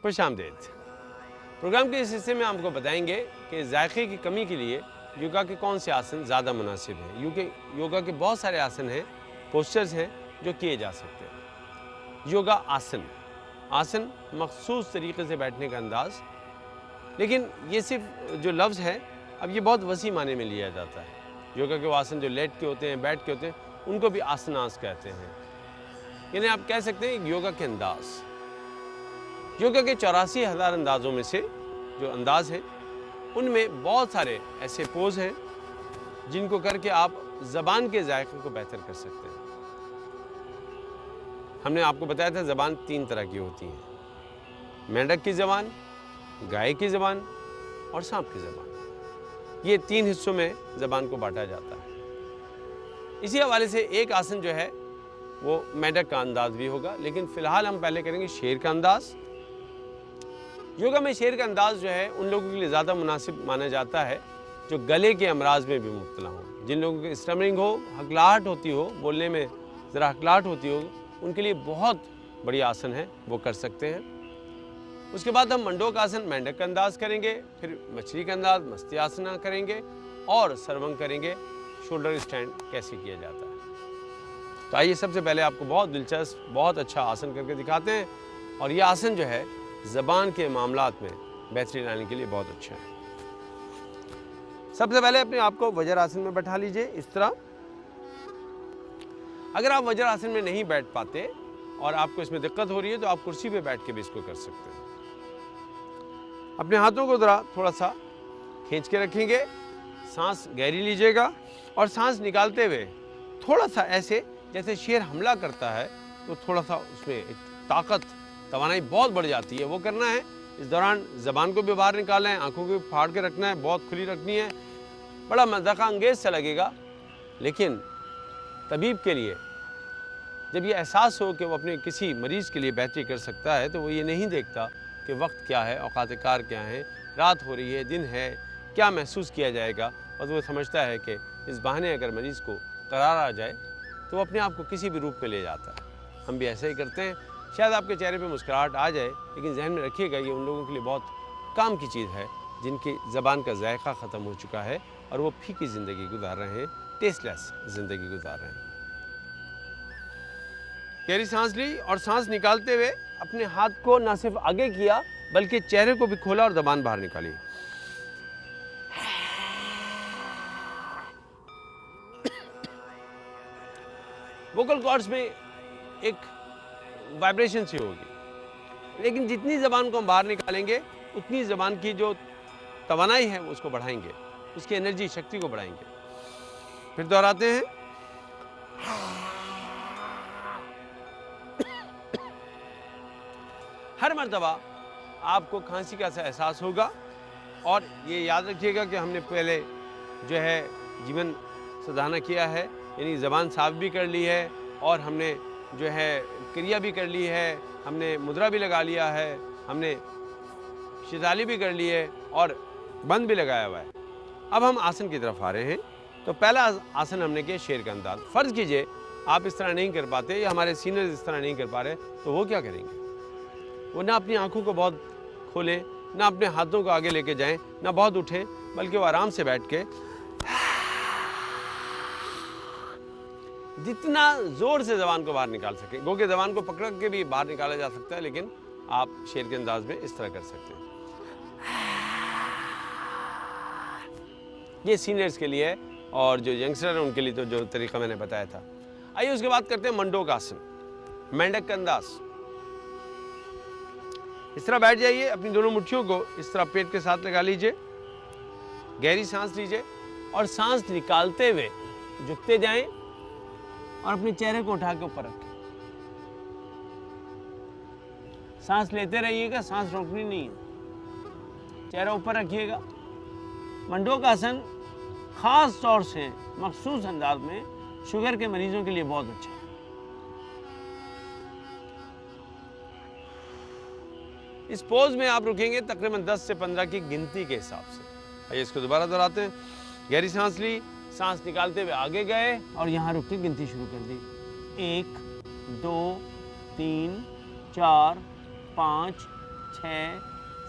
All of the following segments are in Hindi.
खुशामदीद। प्रोग्राम के इस हिस्से में आपको बताएंगे कि जायके की कमी के लिए योगा के कौन से आसन ज़्यादा मुनासिब हैं। योगा के बहुत सारे आसन हैं, पोस्चर्स हैं जो किए जा सकते हैं। योगा आसन मखसूस तरीके से बैठने का अंदाज़, लेकिन ये सिर्फ जो लफ्ज़ है अब ये बहुत वसी माने में लिया जाता है। योगा के वो आसन जो लेट के होते हैं, बैठ के होते हैं, उनको भी आसनास कहते हैं। यानी आप कह सकते हैं योगा के अंदाज़। योगा के 84,000 अंदाज़ों में से जो अंदाज़ हैं उनमें बहुत सारे ऐसे पोज हैं जिनको करके आप ज़बान के जायके को बेहतर कर सकते हैं। हमने आपको बताया था ज़बान 3 तरह की होती है, मेंढक की ज़बान, गाय की ज़बान और सांप की ज़बान। ये 3 हिस्सों में ज़बान को बांटा जाता है। इसी हवाले से एक आसन जो है वो मेंढक का अंदाज भी होगा, लेकिन फ़िलहाल हम पहले करेंगे शेर का अंदाज़। योगा में शेर का अंदाज़ जो है उन लोगों के लिए ज़्यादा मुनासिब माना जाता है जो गले के अमराज में भी मुब्तला हों, जिन लोगों की स्टमरिंग हो, हकलाहट होती हो, बोलने में ज़रा हकलाहट होती हो, उनके लिए बहुत बढ़िया आसन है, वो कर सकते हैं। उसके बाद हम मंडोक आसन, मेंढक का अंदाज़ करेंगे, फिर मछली का अंदाज़ मस्ती आसना करेंगे और सर्वंग करेंगे, शोल्डर स्टैंड कैसे किया जाता है। तो आइए सबसे पहले आपको बहुत दिलचस्प, बहुत अच्छा आसन करके दिखाते हैं। और ये आसन जो है ज़बान के मामलात में बेहतरी लाने के लिए बहुत अच्छा है। सबसे पहले अपने आप को वज्रासन में बैठा लीजिए इस तरह। अगर आप वज्रासन में नहीं बैठ पाते और आपको इसमें दिक्कत हो रही है तो आप कुर्सी पे बैठ के भी इसको कर सकते हैं। अपने हाथों को ज़रा थोड़ा सा खींच के रखेंगे, सांस गहरी लीजिएगा और सांस निकालते हुए थोड़ा सा ऐसे जैसे शेर हमला करता है तो थोड़ा सा उसमें एक ताकत, तवानाई बहुत बढ़ जाती है, वो करना है। इस दौरान ज़बान को भी बाहर निकालना है, आंखों को भी फाड़ के रखना है, बहुत खुली रखनी है। बड़ा मज़ाक़ अंगेज़ सा लगेगा, लेकिन तबीब के लिए जब ये एहसास हो कि वो अपने किसी मरीज़ के लिए बेहतरी कर सकता है तो वो ये नहीं देखता कि वक्त क्या है, औकात कार क्या है, रात हो रही है, दिन है, क्या महसूस किया जाएगा। और वो समझता है कि इस बहाने अगर मरीज़ को करार आ जाए तो वो अपने आप को किसी भी रूप में ले जाता है। हम भी ऐसे ही करते हैं। शायद आपके चेहरे पे मुस्कुराहट आ जाए, लेकिन जहन में रखिएगा ये उन लोगों के लिए बहुत काम की चीज़ है जिनकी ज़बान का जायका ख़त्म हो चुका है और वो फीकी ज़िंदगी गुजार रहे हैं, टेस्टलेस ज़िंदगी गुजार रहे हैं। गहरी सांस ली और सांस निकालते हुए अपने हाथ को ना सिर्फ आगे किया बल्कि चेहरे को भी खोला और ज़बान बाहर निकाली। वोकल कॉर्ड्स में एक वाइब्रेशन सी होगी, लेकिन जितनी ज़बान को हम बाहर निकालेंगे उतनी ज़बान की जो तवानाई है उसको बढ़ाएंगे, उसकी एनर्जी, शक्ति को बढ़ाएंगे। फिर दोहराते हैं। हर मर्तबा आपको खांसी का सा एहसास होगा और ये याद रखिएगा कि हमने पहले जो है जीवन साधना किया है, यानी ज़बान साफ भी कर ली है और हमने जो है क्रिया भी कर ली है, हमने मुद्रा भी लगा लिया है, हमने शिताली भी कर ली है और बंद भी लगाया हुआ है। अब हम आसन की तरफ आ रहे हैं। तो पहला आसन हमने किया शेर का अंदाज। फ़र्ज़ कीजिए आप इस तरह नहीं कर पाते या हमारे सीनियर्स इस तरह नहीं कर पा रहे, तो वो क्या करेंगे? वो ना अपनी आँखों को बहुत खोलें, ना अपने हाथों को आगे लेके जाएं, ना बहुत उठें, बल्कि वो आराम से बैठ के जितना ज़ोर से ज़बान को बाहर निकाल सकें। गो के ज़बान को पकड़ के भी बाहर निकाला जा सकता है, लेकिन आप शेर के अंदाज में इस तरह कर सकते हैं। ये सीनियर्स के लिए है और जो यंगस्टर हैं उनके लिए तो जो तरीका मैंने बताया था। आइए उसके बाद करते हैं मंडोक आसन, मेंढक का अंदाज। इस तरह बैठ जाइए, अपनी दोनों मुट्ठियों को इस तरह पेट के साथ लगा लीजिए, गहरी सांस लीजिए और सांस निकालते हुए झुकते जाएं और अपने चेहरे को उठा के ऊपर रखें। सांस लेते रहिएगा, सांस रोकनी नहीं है, चेहरा ऊपर रखिएगा। मंडोक आसन खास तौर से मखसूस अंदाज में शुगर के मरीजों के लिए बहुत अच्छा है। इस पोज में आप रुकेंगे तकरीबन 10 से 15 की गिनती के हिसाब से। आइए इसको दोबारा दोहराते हैं। गहरी सांस ली, सांस निकालते हुए आगे गए और यहाँ रुक के गिनती शुरू कर दी। 1 2 3 4 5 6,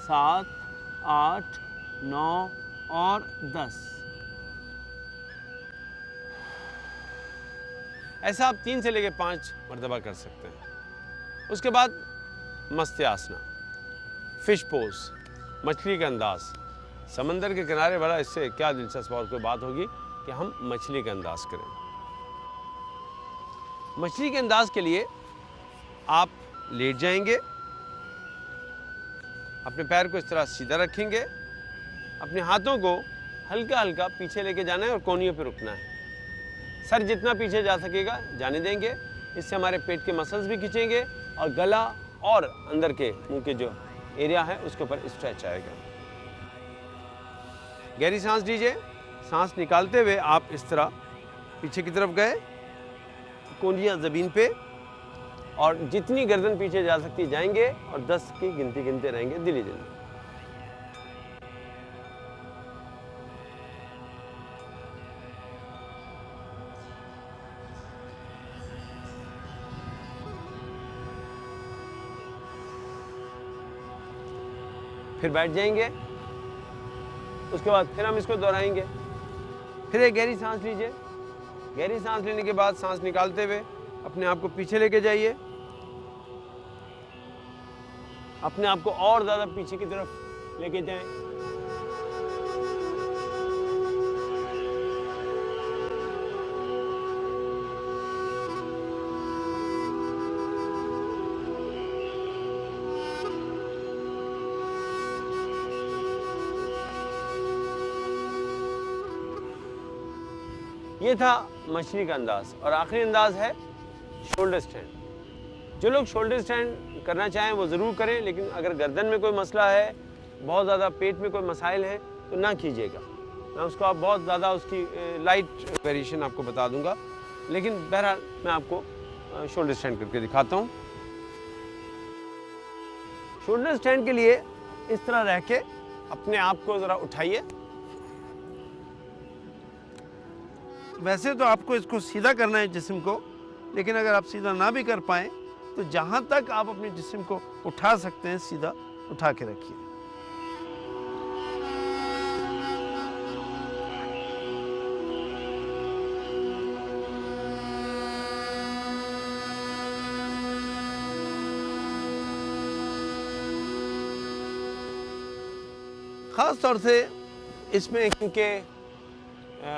7, 8, 9 और 10। ऐसा आप 3 से लेकर 5 मरतबा कर सकते हैं। उसके बाद मत्स्यासना, फिश पोज, मछली का अंदाज। समंदर के किनारे वाला इससे क्या दिलचस्प और कोई बात होगी कि हम मछली का अंदाज करें। मछली के अंदाज के लिए आप लेट जाएंगे, अपने पैर को इस तरह सीधा रखेंगे, अपने हाथों को हल्का हल्का पीछे लेके जाना है और कोहनियों पे रुकना है। सर जितना पीछे जा सकेगा जाने देंगे, इससे हमारे पेट के मसल्स भी खींचेंगे और गला और अंदर के मुंह के जो एरिया है उसके ऊपर स्ट्रेच आएगा। गहरी सांस लीजिए। सांस निकालते हुए आप इस तरह पीछे की तरफ गए, कोहनियां ज़मीन पे, और जितनी गर्दन पीछे जा सकती जाएंगे और 10 की गिनती गिनते रहेंगे धीरे धीरे। फिर बैठ जाएंगे। उसके बाद फिर हम इसको दोहराएंगे। फिर एक गहरी सांस लीजिए। गहरी सांस लेने के बाद सांस निकालते हुए अपने आप को पीछे लेके जाइए, अपने आप को और ज़्यादा पीछे की तरफ लेके जाएं। ये था मछली का अंदाज। और आखिरी अंदाज है शोल्डर स्टैंड। जो लोग शोल्डर स्टैंड करना चाहें वो ज़रूर करें, लेकिन अगर गर्दन में कोई मसला है, बहुत ज़्यादा पेट में कोई मसाइल है तो ना कीजिएगा। मैं उसको आप बहुत ज़्यादा उसकी लाइट वेरिएशन आपको बता दूंगा, लेकिन बहरहाल मैं आपको शोल्डर स्टैंड करके दिखाता हूँ। शोल्डर स्टैंड के लिए इस तरह रह के अपने आप को ज़रा उठाइए। वैसे तो आपको इसको सीधा करना है जिस्म को, लेकिन अगर आप सीधा ना भी कर पाएँ तो जहाँ तक आप अपने जिस्म को उठा सकते हैं सीधा उठा के रखिए। ख़ास तौर से इसमें क्योंकि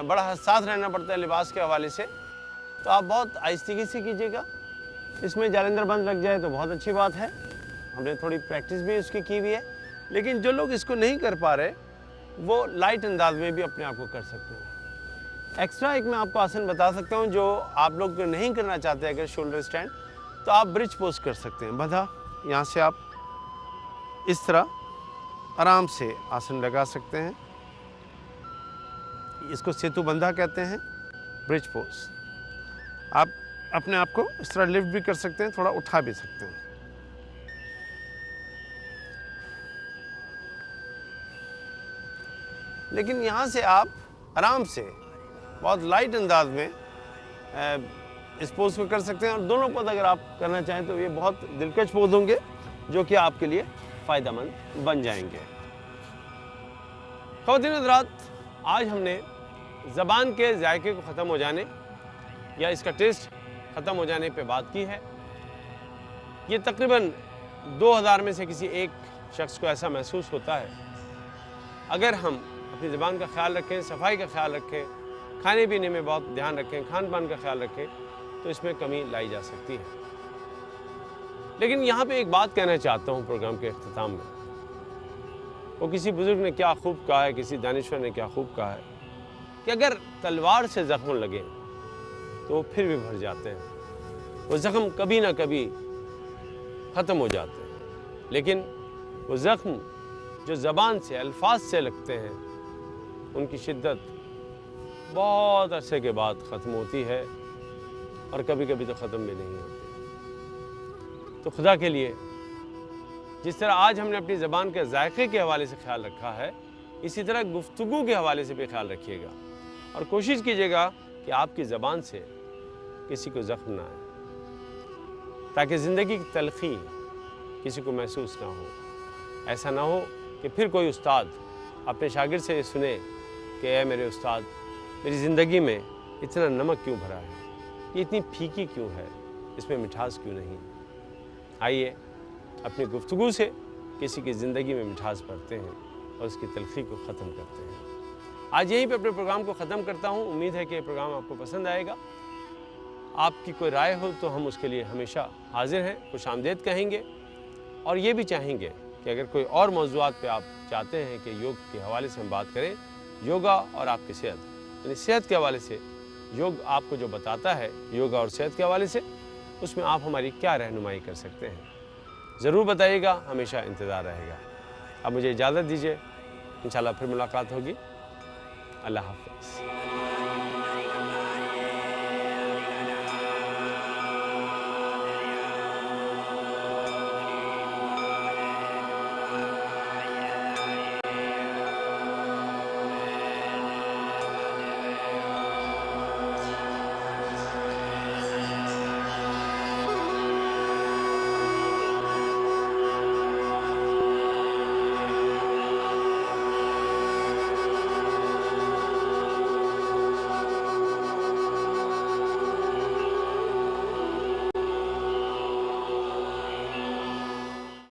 बड़ा हसास रहना पड़ता है लिबास के हवाले से, तो आप बहुत आहिस्ती से कीजिएगा। इसमें जालिंदर बंद लग जाए तो बहुत अच्छी बात है, हमने थोड़ी प्रैक्टिस भी उसकी की हुई है। लेकिन जो लोग इसको नहीं कर पा रहे वो लाइट अंदाज में भी अपने आप को कर सकते हैं। एक्स्ट्रा एक मैं आपको आसन बता सकता हूँ जो आप लोग नहीं करना चाहते अगर शोल्डर स्टैंड, तो आप ब्रिज पोज कर सकते हैं। बंधा यहाँ से आप इस तरह आराम से आसन लगा सकते हैं। इसको सेतु बंधा कहते हैं, ब्रिज पोज। आप अपने आप को इस तरह लिफ्ट भी कर सकते हैं, थोड़ा उठा भी सकते हैं। लेकिन यहाँ से आप आराम से बहुत लाइट अंदाज में इस पोज को कर सकते हैं। और दोनों पद अगर आप करना चाहें तो ये बहुत दिलकश पोज होंगे जो कि आपके लिए फ़ायदेमंद बन जाएंगे। ख़वातीन हज़रात, आज हमने ज़बान के जायके को ख़त्म हो जाने या इसका टेस्ट ख़त्म हो जाने पे बात की है। ये तकरीबन 2000 में से किसी एक शख्स को ऐसा महसूस होता है। अगर हम अपनी ज़बान का ख्याल रखें, सफाई का ख्याल रखें, खाने पीने में बहुत ध्यान रखें, खान पान का ख्याल रखें, तो इसमें कमी लाई जा सकती है। लेकिन यहाँ पे एक बात कहना चाहता हूँ प्रोग्राम के अख्तिताम में। वो किसी बुज़ुर्ग ने क्या खूब कहा है, किसी दानिश्वर ने क्या खूब कहा है कि अगर तलवार से ज़ख्म लगे तो फिर भी भर जाते हैं। वो ज़ख्म कभी ना कभी ख़त्म हो जाते हैं, लेकिन वो ज़ख्म जो ज़बान से, अल्फाज से लगते हैं, उनकी शिद्दत बहुत अरसे के बाद ख़त्म होती है और कभी कभी तो ख़त्म भी नहीं होती। तो खुदा के लिए जिस तरह आज हमने अपनी ज़बान के जायके के हवाले से ख्याल रखा है, इसी तरह गुफ्तगू के हवाले से भी ख्याल रखिएगा और कोशिश कीजिएगा कि आपकी ज़बान से किसी को ज़ख्म ना आए, ताकि ज़िंदगी की तलख़ी किसी को महसूस ना हो। ऐसा ना हो कि फिर कोई उस्ताद अपने शागिर्द से ये सुने कि ऐ मेरे उस्ताद, मेरी ज़िंदगी में इतना नमक क्यों भरा है, ये इतनी फीकी क्यों है, इसमें मिठास क्यों नहीं। आइए अपनी गुफ्तगू से किसी की ज़िंदगी में मिठास भरते हैं और उसकी तलखी को ख़त्म करते हैं। आज यहीं पे अपने प्रोग्राम को ख़त्म करता हूँ। उम्मीद है कि ये प्रोग्राम आपको पसंद आएगा। आपकी कोई राय हो तो हम उसके लिए हमेशा हाजिर हैं, खुशामदीद कहेंगे और ये भी चाहेंगे कि अगर कोई और मौज़ूआत पे आप चाहते हैं कि योग के हवाले से हम बात करें, योगा और आपकी सेहत, यानी सेहत के हवाले से योग आपको जो बताता है योगा और सेहत के हवाले से, उसमें आप हमारी क्या रहनुमाई कर सकते हैं, ज़रूर बताइएगा, हमेशा इंतज़ार रहेगा। अब मुझे इजाज़त दीजिए, इंशाल्लाह फिर मुलाकात होगी। अल्लाह हाफ़िज़।